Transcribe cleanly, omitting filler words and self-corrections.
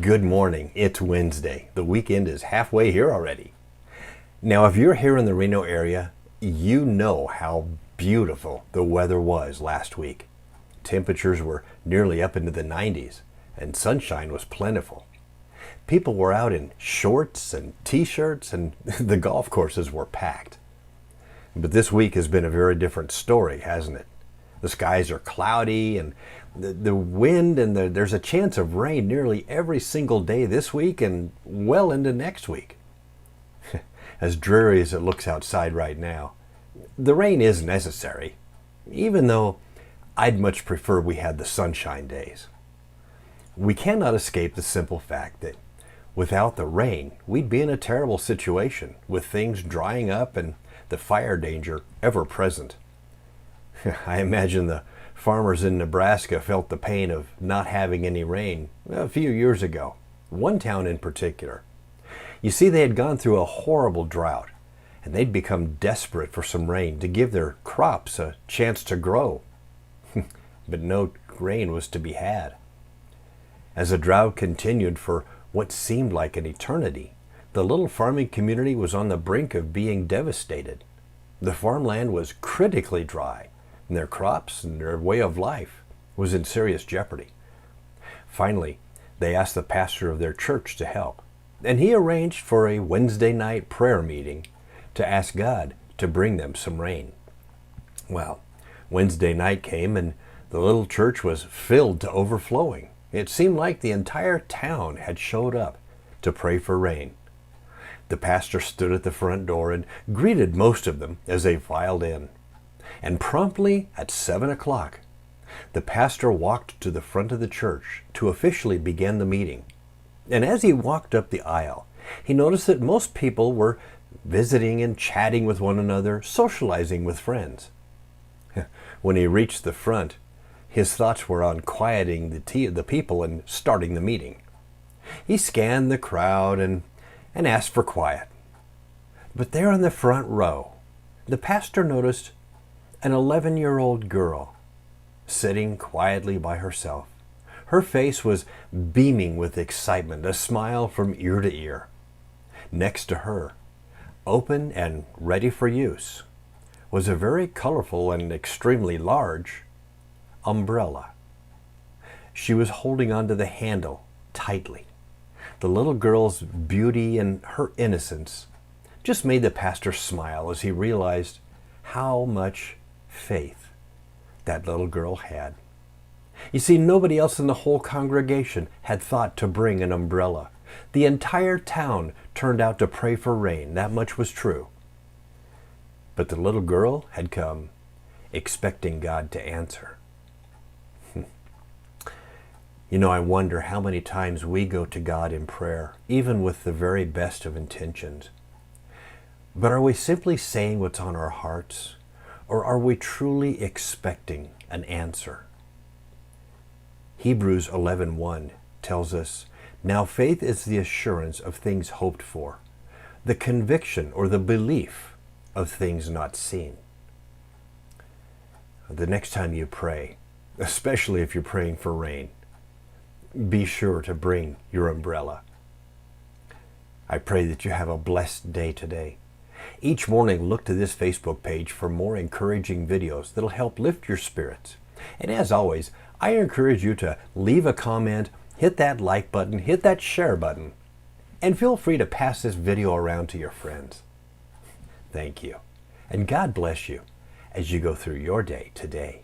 Good morning. It's Wednesday. The weekend is halfway here already. Now, if you're here in the Reno area, you know how beautiful the weather was last week. Temperatures were nearly up into the 90s, and sunshine was plentiful. People were out in shorts and t-shirts, and the golf courses were packed. But this week has been a very different story, hasn't it? The skies are cloudy, and the wind, and there's a chance of rain nearly every single day this week and well into next week. As dreary as it looks outside right now, the rain is necessary, even though I'd much prefer we had the sunshine days. We cannot escape the simple fact that without the rain, we'd be in a terrible situation with things drying up and the fire danger ever present. I imagine the farmers in Nebraska felt the pain of not having any rain a few years ago, one town in particular. You see, they had gone through a horrible drought, and they'd become desperate for some rain to give their crops a chance to grow. But no rain was to be had. As the drought continued for what seemed like an eternity, the little farming community was on the brink of being devastated. The farmland was critically dry, and their crops and their way of life was in serious jeopardy. Finally, they asked the pastor of their church to help, and he arranged for a Wednesday night prayer meeting to ask God to bring them some rain. Well, Wednesday night came, and the little church was filled to overflowing. It seemed like the entire town had showed up to pray for rain. The pastor stood at the front door and greeted most of them as they filed in. And promptly at 7 o'clock, the pastor walked to the front of the church to officially begin the meeting. And as he walked up the aisle, he noticed that most people were visiting and chatting with one another, socializing with friends. When he reached the front, his thoughts were on quieting the people and starting the meeting. He scanned the crowd and asked for quiet. But there in the front row, the pastor noticed an 11-year-old girl sitting quietly by herself. Her face was beaming with excitement, a smile from ear to ear. Next to her, open and ready for use, was a very colorful and extremely large umbrella. She was holding onto the handle tightly. The little girl's beauty and her innocence just made the pastor smile as he realized how much faith that little girl had. You see, nobody else in the whole congregation had thought to bring an umbrella. The entire town turned out to pray for rain, that much was true. But the little girl had come expecting God to answer. You know, I wonder how many times we go to God in prayer, even with the very best of intentions. But are we simply saying what's on our hearts, or are we truly expecting an answer? Hebrews 11:1 tells us, "Now faith is the assurance of things hoped for, the conviction or the belief of things not seen." The next time you pray, especially if you're praying for rain, be sure to bring your umbrella. I pray that you have a blessed day today. Each morning, look to this Facebook page for more encouraging videos that'll help lift your spirits. And as always, I encourage you to leave a comment, hit that like button, hit that share button, and feel free to pass this video around to your friends. Thank you, and God bless you as you go through your day today.